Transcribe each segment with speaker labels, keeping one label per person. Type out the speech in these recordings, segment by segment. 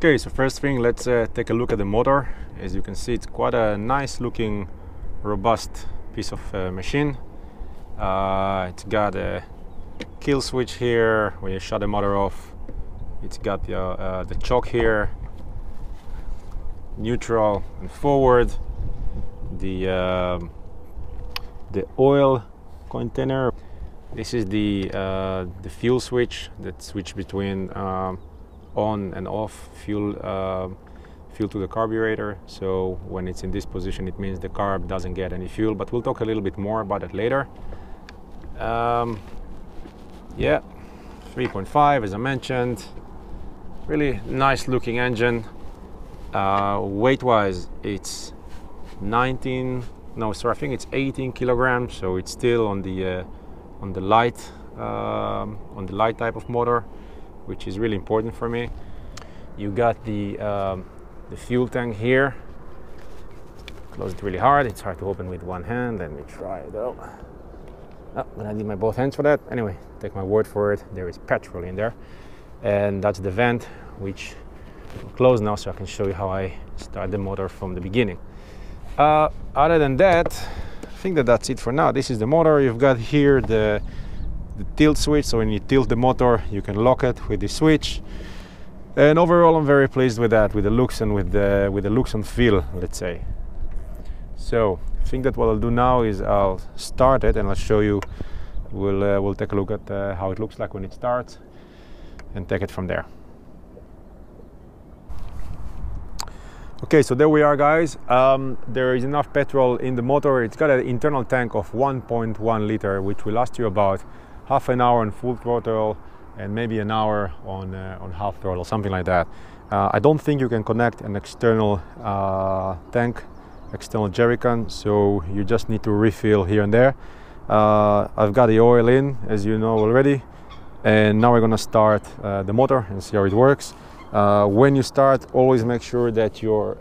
Speaker 1: Okay, so first thing, let's take a look at the motor. As you can see, it's quite a nice looking, robust piece of machine. It's got a kill switch here when you shut the motor off. It's got the choke here, neutral and forward, the oil container. This is the fuel switch that switch between on and off fuel to the carburetor. So when it's in this position, it means the carb doesn't get any fuel, but we'll talk a little bit more about it later. Yeah, 3.5 as I mentioned. Really nice looking engine. Weight wise, it's I think it's 18 kilograms, so it's still on the light type of motor, which is really important for me. You got the fuel tank here. Close it really hard. It's hard to open with one hand. Let me try it though. Oh, but I need my both hands for that. Anyway, take my word for it. There is petrol in there, and that's the vent, which I'm closed now, so I can show you how I start the motor from the beginning. Other than that, I think that's it for now. This is the motor. You've got here the tilt switch, so when you tilt the motor, you can lock it with this switch. And overall, I'm very pleased with that, with the looks and with the looks and feel, let's say. So I think that what I'll do now is I'll start it and I'll show you. We'll take a look at how it looks like when it starts and take it from there. Okay, so there we are, guys. There is enough petrol in the motor. It's got an internal tank of 1.1 liter, which will last you about half an hour on full throttle and maybe an hour on half throttle, something like that. I don't think you can connect an external tank, external jerrycan, so you just need to refill here and there. I've got the oil in, as you know already, and now we're gonna start the motor and see how it works. When you start, always make sure that your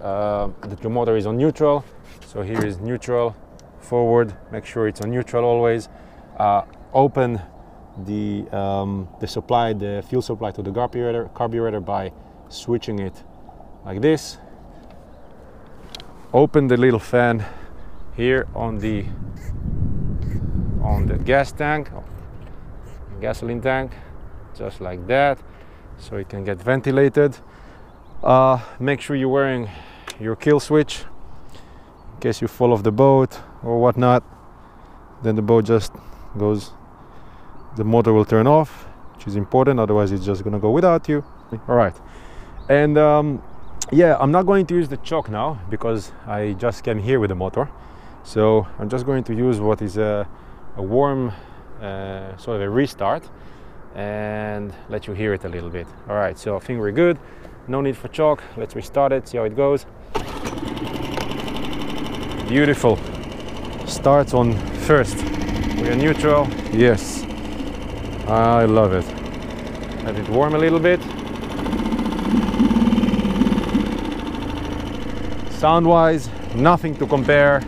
Speaker 1: motor is on neutral. So here is neutral, forward. Make sure it's on neutral always. Open the fuel supply to the carburetor by switching it like this. Open the little fan here on the gas tank, gasoline tank, just like that, so it can get ventilated. Make sure you're wearing your kill switch in case you fall off the boat or whatnot. Then the boat just goes, the motor will turn off, which is important, otherwise it's just gonna go without you. All right, and yeah, I'm not going to use the choke now because I just came here with the motor, so I'm just going to use what is a warm sort of a restart and let you hear it a little bit. All right, so I think we're good. No need for choke. Let's restart it, see how it goes. Beautiful. Starts on first. We are neutral. Yes, I love it. Let it warm a little bit. Sound-wise, nothing to compare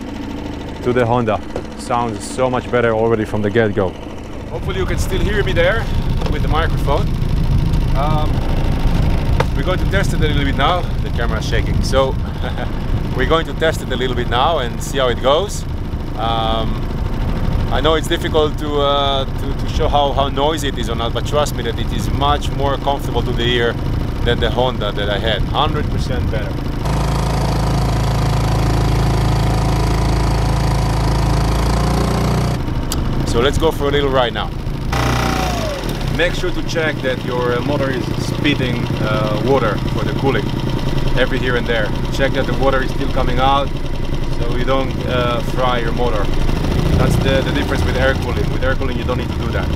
Speaker 1: to the Honda. Sounds so much better already from the get-go. Hopefully you can still hear me there with the microphone. We're going to test it a little bit now. The camera is shaking, so we're going to test it a little bit now and see how it goes. I know it's difficult to show how noisy it is or not, but trust me that it is much more comfortable to the ear than the Honda that I had. 100% better. So let's go for a little ride now. Make sure to check that your motor is spitting water for the cooling every here and there. Check that the water is still coming out so you don't fry your motor. That's the difference with air cooling. With air cooling you don't need to do that.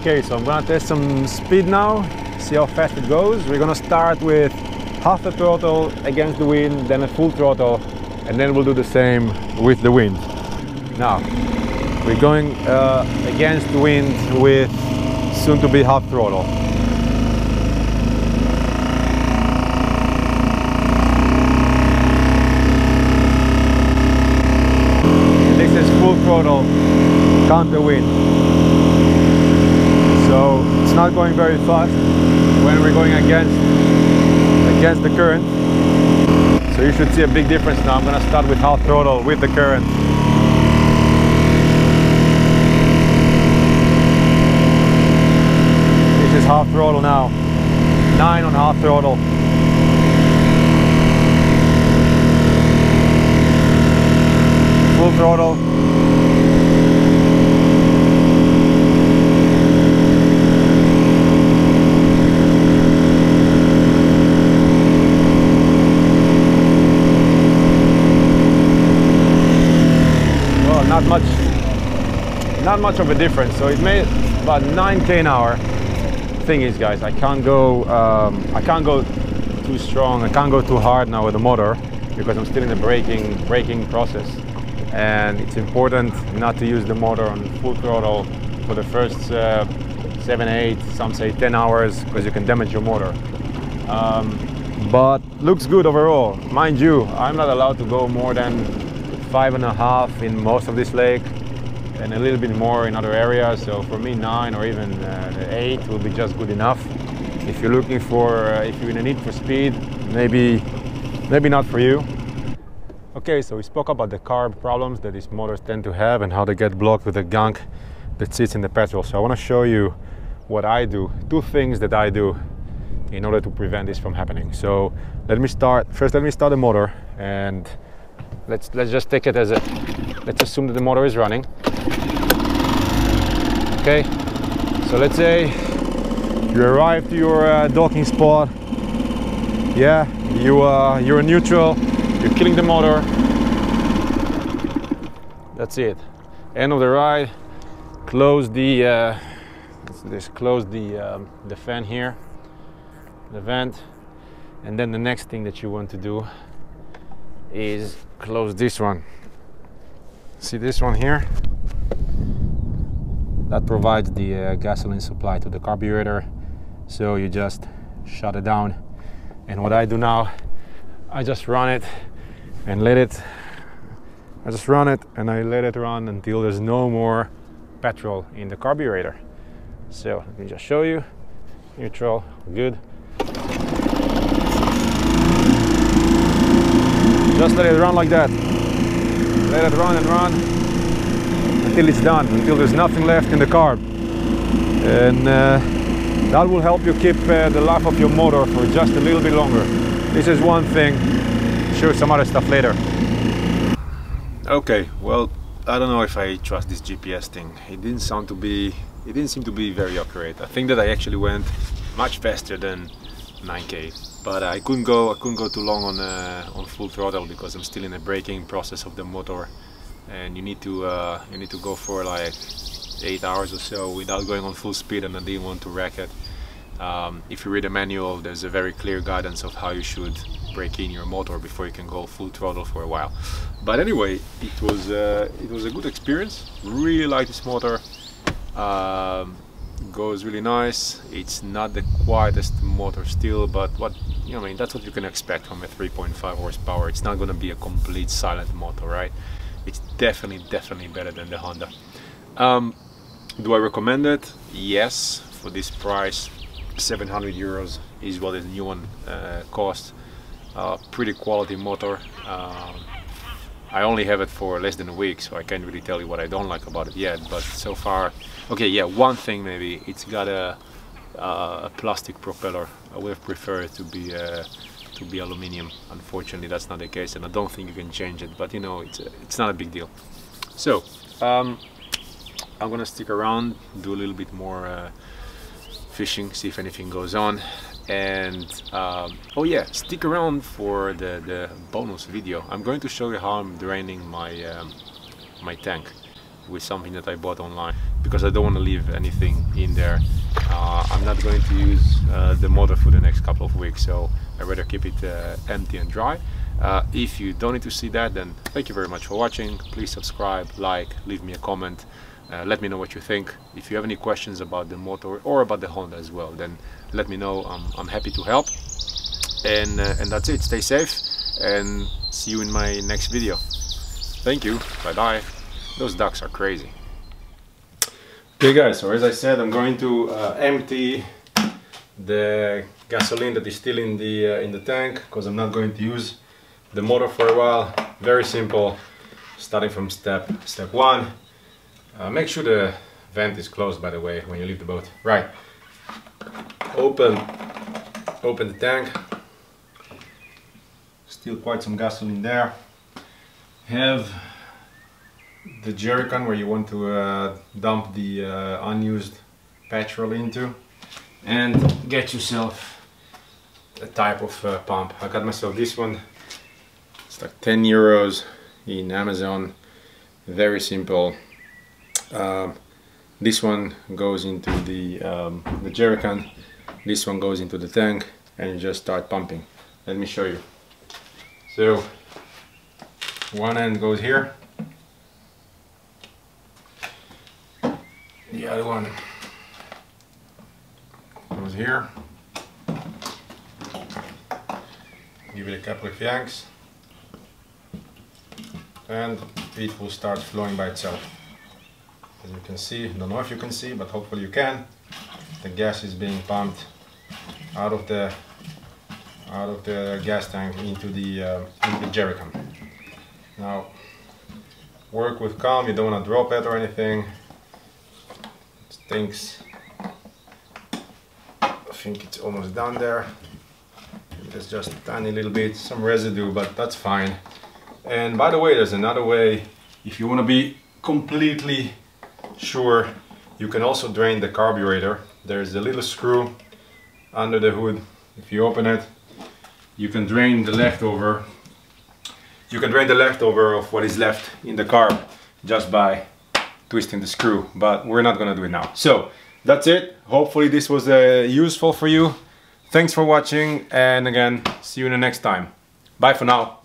Speaker 1: Okay, so I'm gonna test some speed now, see how fast it goes. We're gonna start with half the throttle against the wind, then a full throttle, and then we'll do the same with the wind. Now, We're going against the wind with soon to be half throttle. This is full throttle, counter wind. So it's not going very fast when we're going against the current. So you should see a big difference now. I'm gonna start with half throttle with the current. This is half throttle now. 9 on half throttle. Full throttle. Not much of a difference. So it made about 9k an hour. Thing is, guys, I can't go too strong. I can't go too hard now with the motor because I'm still in the braking process, and it's important not to use the motor on full throttle for the first 7, 8, some say 10 hours, because you can damage your motor. But looks good overall. Mind you, I'm not allowed to go more than 5.5 in most of this lake, and a little bit more in other areas. So for me, 9 or even 8 will be just good enough. If you're looking for, if you're in a need for speed, maybe not for you. Okay, so we spoke about the carb problems that these motors tend to have and how they get blocked with the gunk that sits in the petrol. So I want to show you what I do, 2 things that I do in order to prevent this from happening. So let me start the motor, and let's just take it as a, let's assume that the motor is running. Okay, so let's say you arrive to your docking spot. Yeah, you're in neutral, you're killing the motor. That's it. End of the ride. Close the close the fan here, the vent, and then the next thing that you want to do is close this one. See this one here? That provides the gasoline supply to the carburetor. So you just shut it down. And what I do now, I just run it and let it. I just run it and I let it run until there's no more petrol in the carburetor. So let me just show you. Neutral, good. Just let it run like that. Let it run and run until it's done, until there's nothing left in the carb. And that will help you keep the life of your motor for just a little bit longer. This is one thing. Show some other stuff later. Okay, well, I don't know if I trust this GPS thing. It didn't seem to be very accurate. I think that I actually went much faster than 9k, but I couldn't go too long on full throttle because I'm still in the braking process of the motor, and you need to go for like 8 hours or so without going on full speed, and I didn't want to wreck it. If you read the manual, there's a very clear guidance of how you should brake in your motor before you can go full throttle for a while. But anyway, it was a good experience. Really like this motor. Goes really nice. It's not the quietest motor still, but I mean, that's what you can expect from a 3.5 horsepower. It's not going to be a complete silent motor, right? It's definitely better than the Honda. Do I recommend it? Yes. For this price, 700 euros is what the new one costs. Pretty quality motor. I only have it for less than a week, so I can't really tell you what I don't like about it yet, but so far, okay, yeah, one thing maybe, it's got a plastic propeller. I would have preferred to be aluminium. Unfortunately, that's not the case, and I don't think you can change it, but you know, it's not a big deal. So, I'm gonna stick around, do a little bit more fishing, see if anything goes on. And oh yeah, stick around for the bonus video. I'm going to show you how I'm draining my my tank with something that I bought online, because I don't want to leave anything in there. I'm not going to use the motor for the next couple of weeks, so I'd rather keep it empty and dry. If you don't need to see that, then thank you very much for watching. Please subscribe, like, leave me a comment. Let me know what you think. If you have any questions about the motor or about the Honda as well, then let me know. I'm happy to help. And that's it. Stay safe and see you in my next video. Thank you. Bye bye. Those ducks are crazy. Okay guys, so as I said, I'm going to empty the gasoline that is still in the tank, because I'm not going to use the motor for a while. Very simple. Starting from step one. Make sure the vent is closed, by the way, when you leave the boat. Right. Open the tank. Still quite some gasoline there. Have the jerry can where you want to dump the unused petrol into, and get yourself a type of pump. I got myself this one. It's like 10 euros in Amazon. Very simple. This one goes into the jerry can. This one goes into the tank, and you just start pumping. Let me show you. So one end goes here, the other one goes here. Give it a couple of yanks and it will start flowing by itself. As you can see, I don't know if you can see, but hopefully you can. The gas is being pumped out of the gas tank into the jerry can. Now, work with calm. You don't want to drop it or anything. It stinks. I think it's almost done there. There's just a tiny little bit, some residue, but that's fine. And by the way, there's another way. If you want to be completely sure, you can also drain the carburetor. There's a little screw under the hood. If you open it, you can drain the leftover. You can drain the leftover of what is left in the carb just by twisting the screw, but we're not gonna do it now. So that's it. Hopefully this was useful for you. Thanks for watching, and again, see you in the next time. Bye for now.